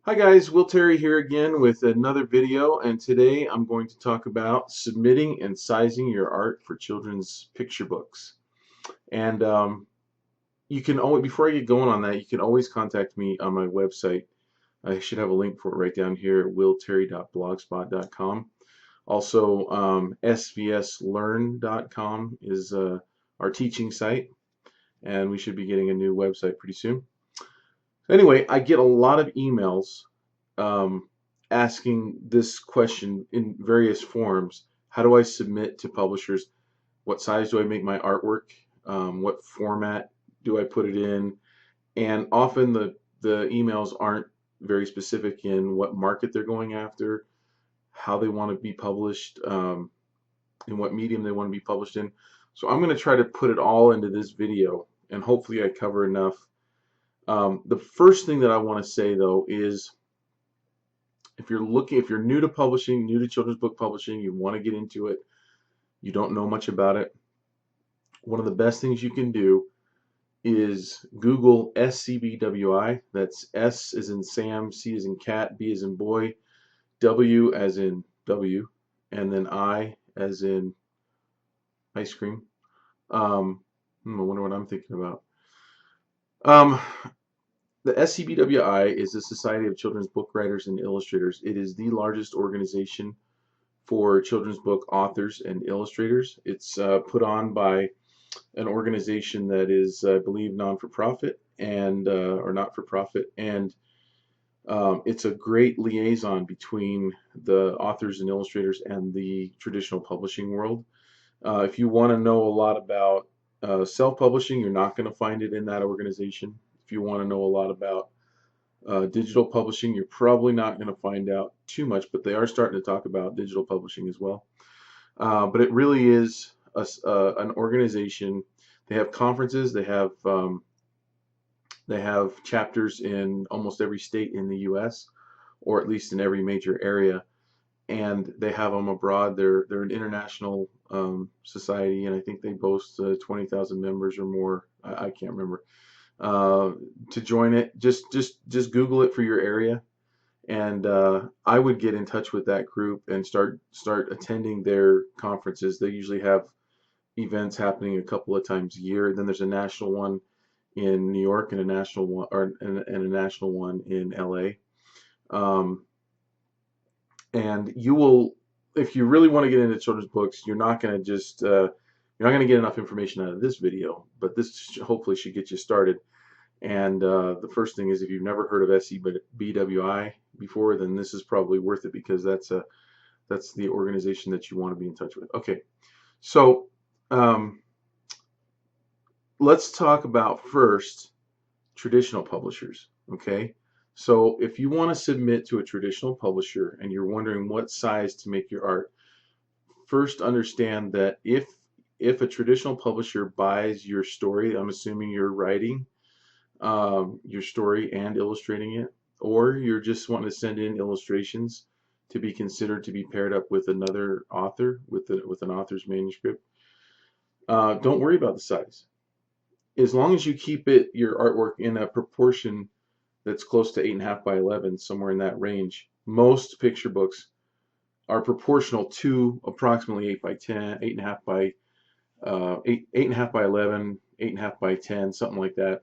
Hi guys, Will Terry here again with another video, and today I'm going to talk about submitting and sizing your art for children's picture books. And you can always, before I get going on that, you can always contact me on my website. I should have a link for it right down here at willterry.blogspot.com. Also, svslearn.com is our teaching site, and we should be getting a new website pretty soon. Anyway, I get a lot of emails um, asking this question in various forms. How do I submit to publishers? What size do I make my artwork? What format do I put it in? And often the emails aren't very specific in what market they're going after, how they want to be published, in what medium they want to be published in. So I'm going to try to put it all into this video, and hopefully I cover enough. The first thing that I want to say though is if you're new to publishing, new to children's book publishing, you want to get into it, you don't know much about it, one of the best things you can do is Google SCBWI. That's S as in Sam, C as in cat, B as in boy, W as in W, and then I as in ice cream. I wonder what I'm thinking about. Um, The SCBWI is the Society of Children's Book Writers and Illustrators. It is the largest organization for children's book authors and illustrators. It's put on by an organization that is, I believe, non-for-profit and or not-for-profit, and it's a great liaison between the authors and illustrators and the traditional publishing world. If you want to know a lot about self-publishing, you're not going to find it in that organization. If you want to know a lot about digital publishing, you're probably not going to find out too much, but they are starting to talk about digital publishing as well. But it really is an organization. They have conferences. They have chapters in almost every state in the U.S., or at least in every major area, and they have them abroad. They're an international society, and I think they boast 20,000 members or more. I can't remember. To join it, just Google it for your area, and I would get in touch with that group and start attending their conferences. They usually have events happening a couple of times a year. Then there's a national one in New York and a national one, and a national one in LA. Um, and you will, if you really want to get into children's books, you're not going to just you're not going to get enough information out of this video, but this hopefully should get you started. And the first thing is, if you've never heard of SCBWI before, then this is probably worth it, because that's the organization that you want to be in touch with. Okay, so um, let's talk about first traditional publishers. Okay, so if you want to submit to a traditional publisher and you're wondering what size to make your art, first understand that if a traditional publisher buys your story, I'm assuming you're writing your story and illustrating it, or you're just wanting to send in illustrations to be considered to be paired up with another author with an author's manuscript. Don't worry about the size, as long as you keep your artwork in a proportion that's close to 8.5 by 11, somewhere in that range. Most picture books are proportional to approximately 8 by 10, 8.5 by 8.5 by 11, 8.5 by 10, something like that.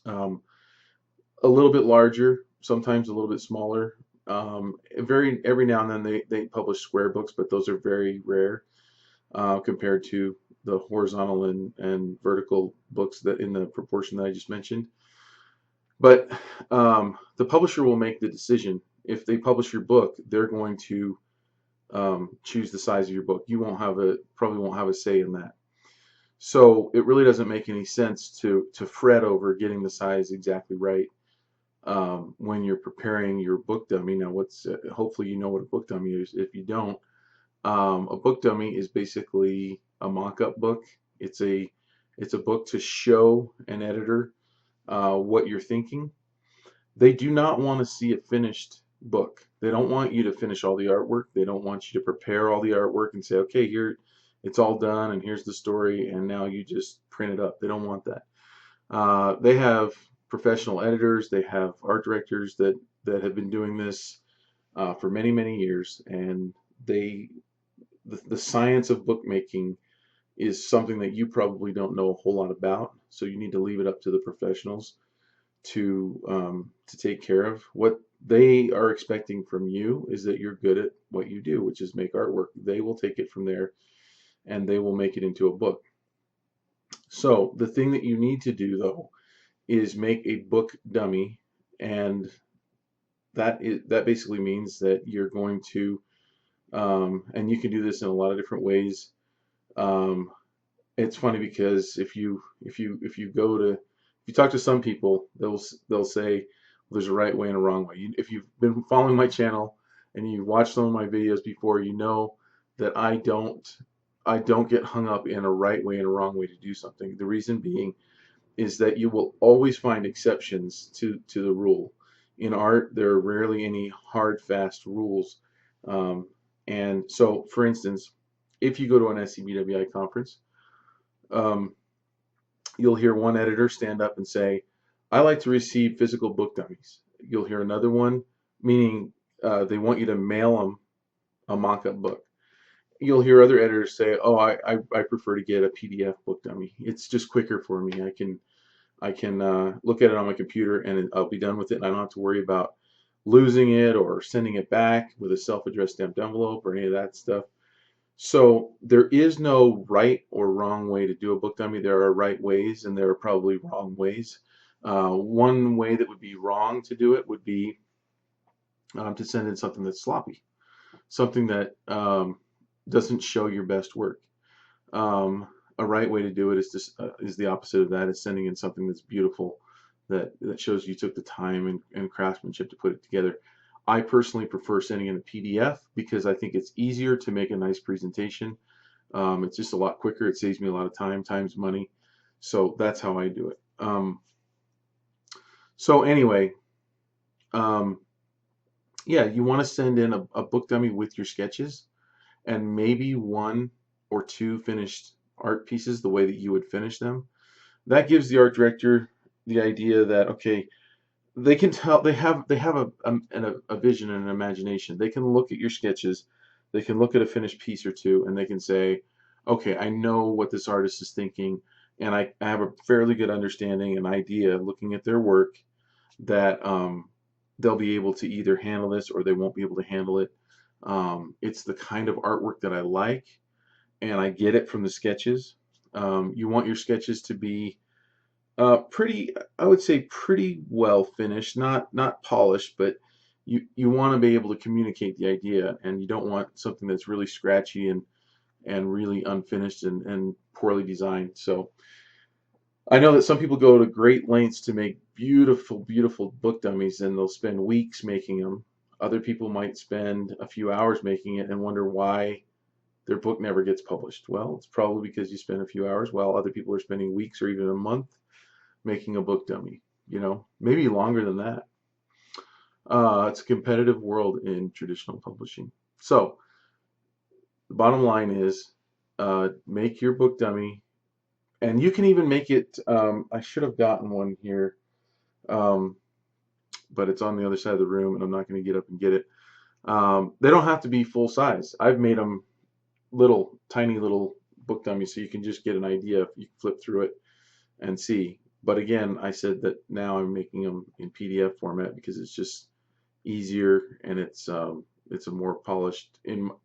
A little bit larger, sometimes a little bit smaller. Every now and then they publish square books, but those are very rare compared to the horizontal and vertical books that in the proportion that I just mentioned. But the publisher will make the decision. If they publish your book, they're going to choose the size of your book. You probably won't have a say in that. So it really doesn't make any sense to fret over getting the size exactly right when you're preparing your book dummy. Now, hopefully you know what a book dummy is. If you don't, a book dummy is basically a mock-up book. It's a book to show an editor what you're thinking. They do not want to see a finished book. They don't want you to finish all the artwork. They don't want you to prepare all the artwork and say, okay, here it's all done and here's the story and now you just print it up. They don't want that. They have professional editors, they have art directors that have been doing this for many, many years, and the science of bookmaking is something that you probably don't know a whole lot about. So you need to leave it up to the professionals to take care of. What they are expecting from you is that you're good at what you do, which is make artwork. They will take it from there and they will make it into a book. So the thing that you need to do though is make a book dummy, and that basically means that you're going to and you can do this in a lot of different ways. Um, it's funny because if you talk to some people, they'll say there's a right way and a wrong way. If you've been following my channel and you watched some of my videos before, you know that I don't get hung up in a right way and a wrong way to do something. The reason being is that you will always find exceptions to the rule. In art, there are rarely any hard, fast rules. And so, for instance, if you go to an SCBWI conference, um, you'll hear one editor stand up and say, I like to receive physical book dummies. You'll hear another one, meaning they want you to mail them a mock-up book. You'll hear other editors say, oh, I prefer to get a PDF book dummy. It's just quicker for me. I can look at it on my computer and I'll be done with it, and I don't have to worry about losing it or sending it back with a self-addressed stamped envelope or any of that stuff. So there is no right or wrong way to do a book dummy. There are right ways and there are probably wrong ways. One way that would be wrong to do it would be to send in something that's sloppy, something that doesn't show your best work. A right way to do it is the opposite of that. Is sending in something that's beautiful, that shows you took the time and craftsmanship to put it together. I personally prefer sending in a PDF because I think it's easier to make a nice presentation. It's just a lot quicker. It saves me a lot of time. Time's money. So that's how I do it. So anyway, yeah, you want to send in a book dummy with your sketches and maybe one or two finished art pieces the way that you would finish them. That gives the art director the idea that, okay, they can tell they have a vision and an imagination. They can look at your sketches, they can look at a finished piece or two, and they can say, okay, I know what this artist is thinking, and I have a fairly good understanding and idea looking at their work that they'll be able to either handle this or they won't be able to handle it. It's the kind of artwork that I like, and I get it from the sketches. You want your sketches to be pretty, I would say pretty well finished, not polished, but you want to be able to communicate the idea, and you don't want something that's really scratchy and really unfinished and poorly designed. So I know that some people go to great lengths to make beautiful, beautiful book dummies, and they'll spend weeks making them. Other people might spend a few hours making it and wonder why their book never gets published. Well, it's probably because you spent a few hours while other people are spending weeks or even a month making a book dummy, maybe longer than that. It's a competitive world in traditional publishing. So the bottom line is make your book dummy, and you can even make it, I should have gotten one here, but it's on the other side of the room and I'm not going to get up and get it. They don't have to be full size. I've made them tiny little book dummies so you can just get an idea if you flip through it and see. But again, I said that now I'm making them in PDF format because it's just easier, and it's a more polished,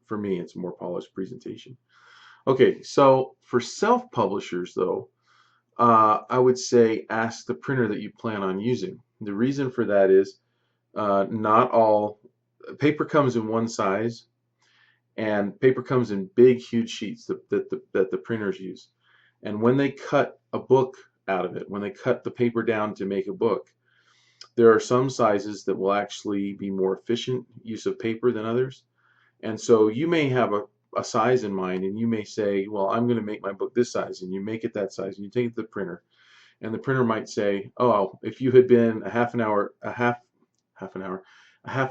for me, it's a more polished presentation. Okay, so for self-publishers though, I would say ask the printer that you plan on using. The reason for that is not all paper comes in one size, and paper comes in big, huge sheets that the printers use. And when they cut a book out of it, when they cut the paper down to make a book, there are some sizes that will actually be more efficient use of paper than others. And so you may have a size in mind, and you may say, well, I'm going to make my book this size, and you make it that size, and you take it to the printer, and the printer might say, oh, if you had been a half an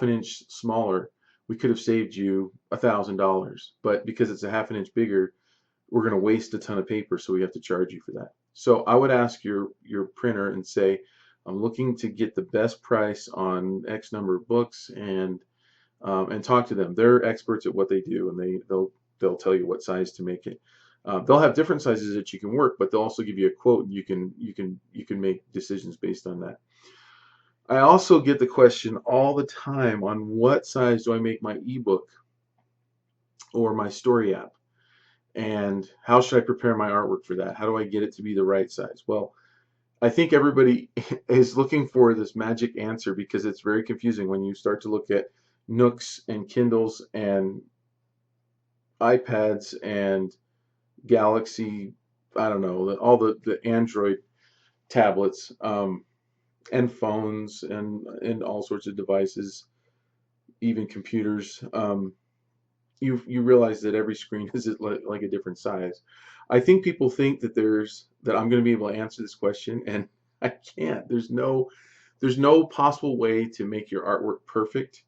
inch smaller, we could have saved you $1,000, but because it's a half an inch bigger, we're going to waste a ton of paper, so we have to charge you for that. So I would ask your printer and say, I'm looking to get the best price on X number of books, and talk to them. They're experts at what they do, and they'll tell you what size to make it. They'll have different sizes that you can work, but they'll also give you a quote, and you can make decisions based on that. I also get the question all the time on what size do I make my ebook or my story app, and how should I prepare my artwork for that? How do I get it to be the right size? Well, I think everybody is looking for this magic answer because it's very confusing when you start to look at Nooks and Kindles and iPads and Galaxy, I don't know, all the Android tablets, and phones, and all sorts of devices, even computers. You realize that every screen is like a different size. I think people think that I'm going to be able to answer this question, and I can't. There's no possible way to make your artwork perfect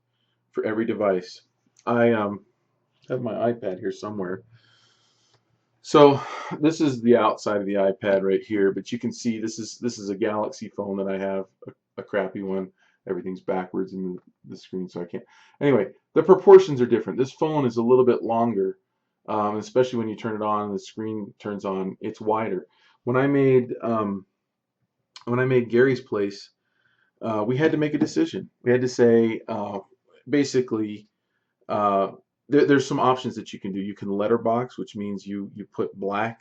for every device. I have my iPad here somewhere. So this is the outside of the iPad right here, but you can see this is a Galaxy phone that I have, a crappy one. Everything's backwards in the screen, so I can't. Anyway, the proportions are different. This phone is a little bit longer, especially when you turn it on and the screen turns on. It's wider. When I made Gary's Place, we had to make a decision. We had to say, basically, uh, there's some options that you can do. You can letterbox, which means you put black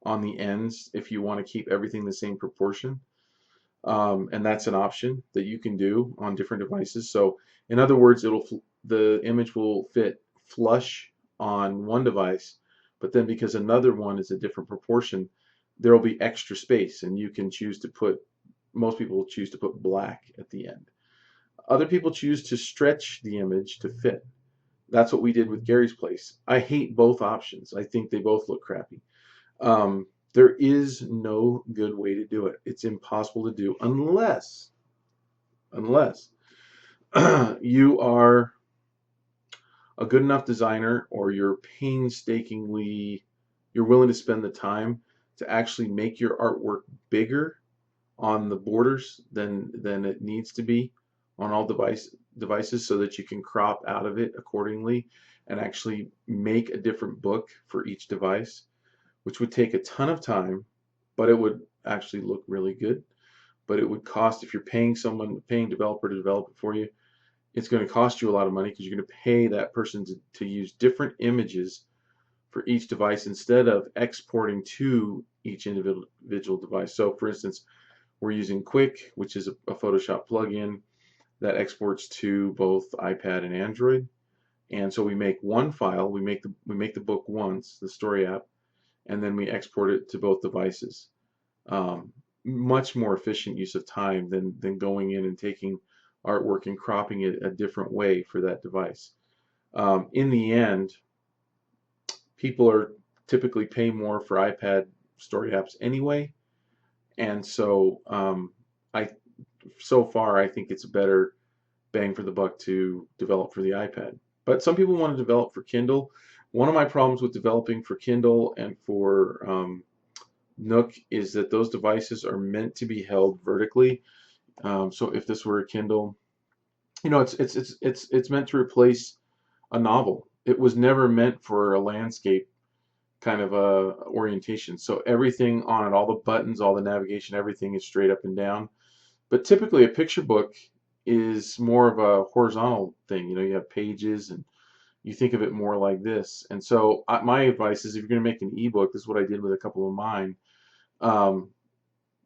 on the ends if you want to keep everything the same proportion. And that's an option that you can do on different devices. So in other words, the image will fit flush on one device, but then because another one is a different proportion, there will be extra space, and you can choose to put. Most people choose to put black at the end. Other people choose to stretch the image to fit. That's what we did with Gary's Place. I hate both options. I think they both look crappy. There is no good way to do it. It's impossible to do unless you are a good enough designer, or you're willing to spend the time to actually make your artwork bigger on the borders than it needs to be on all devices, so that you can crop out of it accordingly and actually make a different book for each device, which would take a ton of time, but it would actually look really good. But it would cost, if you're paying a developer to develop it for you, it's going to cost you a lot of money, because you're going to pay that person to use different images for each device instead of exporting to each individual device. So for instance, we're using Quick, which is a Photoshop plugin that exports to both iPad and Android. And so we make one file, we make the book once, the story app, and then we export it to both devices. Much more efficient use of time than going in and taking artwork and cropping it a different way for that device. In the end, people are typically pay more for iPad story apps anyway, and so so far I think it's a better bang for the buck to develop for the iPad. But some people want to develop for Kindle. One of my problems with developing for Kindle and for Nook is that those devices are meant to be held vertically. So if this were a Kindle, it's meant to replace a novel. It was never meant for a landscape kind of a orientation. So everything on it, all the buttons, all the navigation, everything is straight up and down. But typically a picture book is more of a horizontal thing. You have pages, and you think of it more like this. And so my advice is, if you're going to make an ebook, this is what I did with a couple of mine,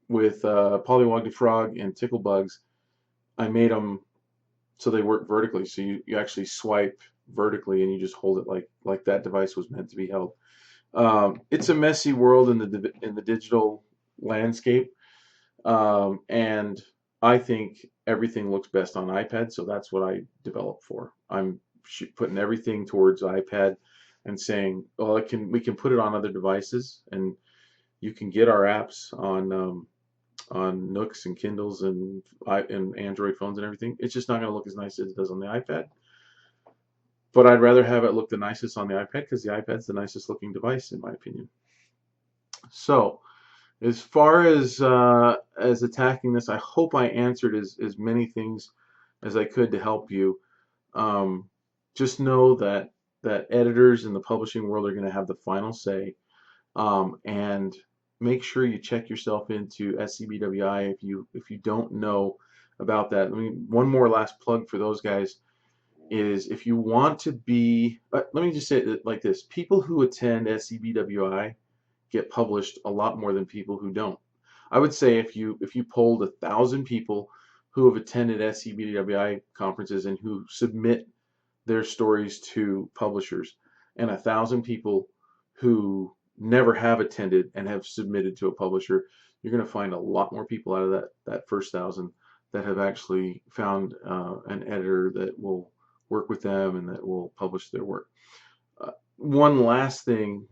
with Pollywog the Frog and Ticklebugs. I made them so they work vertically. So you actually swipe vertically, and you just hold it like that device was meant to be held. It's a messy world in the digital landscape, and I think everything looks best on iPad, so that's what I develop for. I'm putting everything towards iPad and saying, well, we can put it on other devices, and you can get our apps on Nooks and Kindles and Android phones and everything. It's just not going to look as nice as it does on the iPad. But I'd rather have it look the nicest on the iPad, because the iPad's the nicest looking device in my opinion. So As far as attacking this, I hope I answered as many things as I could to help you. Um, just know that editors in the publishing world are going to have the final say, and make sure you check yourself into SCBWI if you don't know about that. I mean, one more last plug for those guys is if you want to be. Let me just say it like this: people who attend SCBWI get published a lot more than people who don't. I would say if you polled 1,000 people who have attended SCBWI conferences and who submit their stories to publishers, and 1,000 people who never have attended and have submitted to a publisher, you're going to find a lot more people out of that first 1,000 that have actually found an editor that will work with them and that will publish their work. One last thing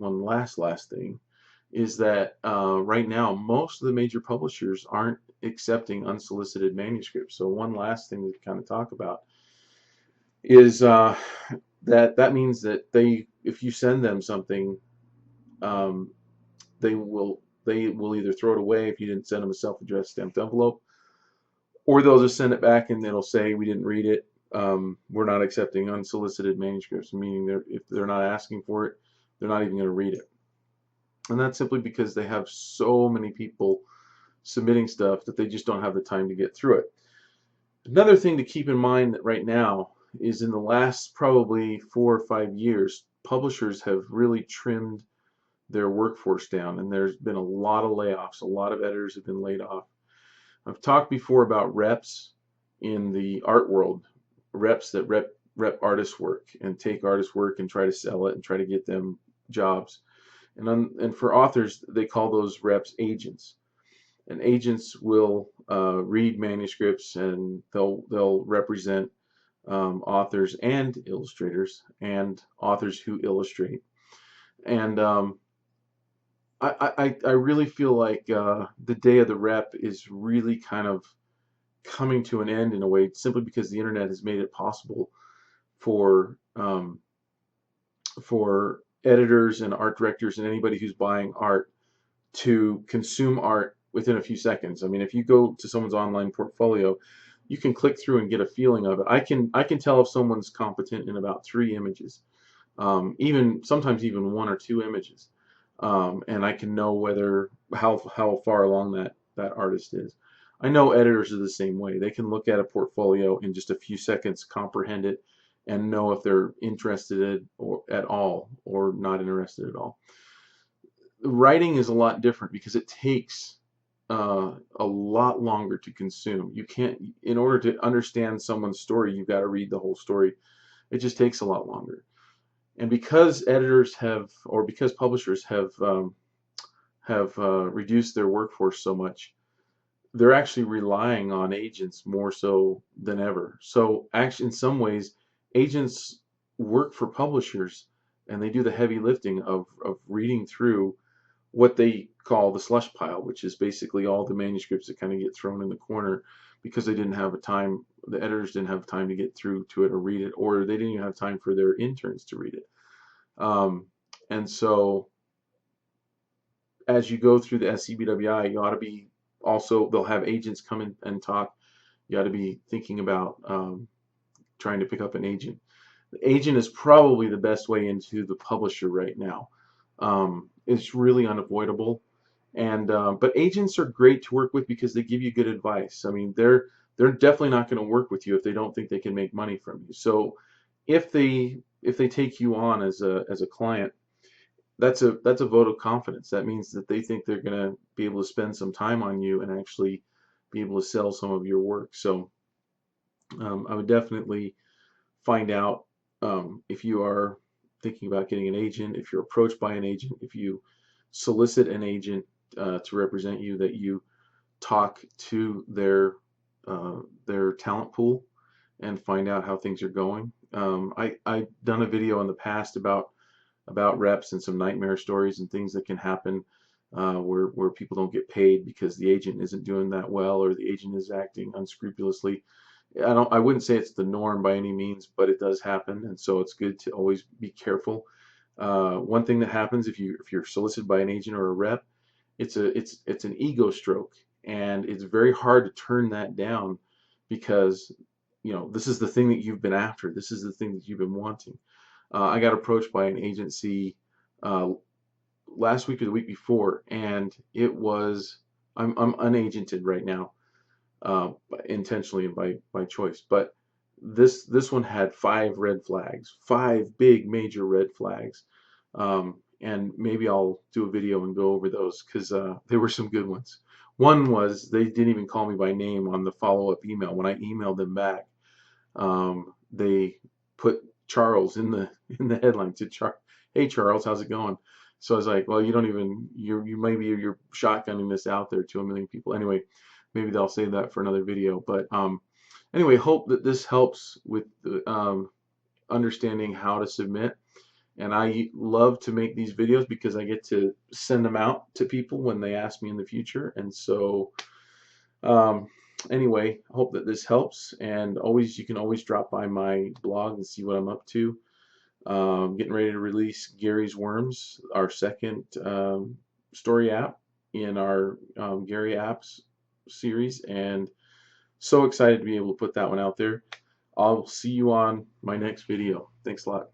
is that right now most of the major publishers aren't accepting unsolicited manuscripts. So one last thing to kind of talk about is that means that if you send them something, um, they will either throw it away if you didn't send them a self-addressed stamped envelope, or they'll just send it back and it'll say we didn't read it. We're not accepting unsolicited manuscripts, meaning if they're not asking for it, they're not even going to read it. And that's simply because they have so many people submitting stuff that they just don't have the time to get through it. Another thing to keep in mind that right now is in the last probably 4 or 5 years, publishers have really trimmed their workforce down, and there's been a lot of layoffs. A lot of editors have been laid off. I've talked before about reps in the art world, reps that rep artists' work and take artists' work and try to sell it and try to get them jobs. And for authors, they call those reps agents. And agents will read manuscripts and they'll represent authors and illustrators and authors who illustrate. And I really feel like the day of the rep is really kind of coming to an end in a way, simply because the internet has made it possible for editors and art directors and anybody who's buying art to consume art within a few seconds. I mean, if you go to someone's online portfolio, you can click through and get a feeling of it. I can tell if someone's competent in about 3 images, even sometimes even 1 or 2 images, and I can know how far along that artist is. I know editors are the same way. They can look at a portfolio in just a few seconds, comprehend it, and know if they're interested at all or not interested at all. Writing is a lot different because it takes a lot longer to consume. You can't, in order to understand someone's story, you've got to read the whole story. It just takes a lot longer. And because because publishers have reduced their workforce so much, they're actually relying on agents more so than ever. So actually, in some ways, agents work for publishers and they do the heavy lifting of reading through what they call the slush pile, which is basically all the manuscripts that kind of get thrown in the corner because they didn't have the editors didn't have time to get through to it or read it, or they didn't even have time for their interns to read it. And so as you go through the SCBWI, you ought to be they'll have agents come in and talk. You ought to be thinking about trying to pick up an agent. The agent is probably the best way into the publisher right now. It's really unavoidable, and but agents are great to work with because they give you good advice. I mean, they're definitely not going to work with you if they don't think they can make money from you. So if they take you on as a client, that's a vote of confidence. That means that they think they're going to be able to spend some time on you and actually be able to sell some of your work. So I would definitely find out if you are thinking about getting an agent, if you're approached by an agent, if you solicit an agent to represent you, that you talk to their talent pool and find out how things are going. I've done a video in the past about reps and some nightmare stories and things that can happen where people don't get paid because the agent isn't doing that well or the agent is acting unscrupulously. I wouldn't say it's the norm by any means, but it does happen, and so it's good to always be careful. One thing that happens if you're solicited by an agent or a rep it's an ego stroke, and it's very hard to turn that down because this is the thing that you've been after. This is the thing that you've been wanting. I got approached by an agency uh, last week or the week before, and it was I'm unagented right now, intentionally and by choice. But this one had 5 red flags, 5 big major red flags, and maybe I'll do a video and go over those because there were some good ones. One was they didn't even call me by name on the follow-up email. When I emailed them back, they put Charles in the headline. To Hey Charles, how's it going? So I was like, well, you don't even you maybe you're shotgunning this out there to a million people. Anyway, maybe they'll save that for another video. But anyway, hope that this helps with understanding how to submit. And I love to make these videos because I get to send them out to people when they ask me in the future. And so um, anyway, I hope that this helps. And you can always drop by my blog and see what I'm up to. Getting ready to release Gary's Worms, our second story app in our Gary apps series, and so excited to be able to put that one out there. I'll see you on my next video. Thanks a lot.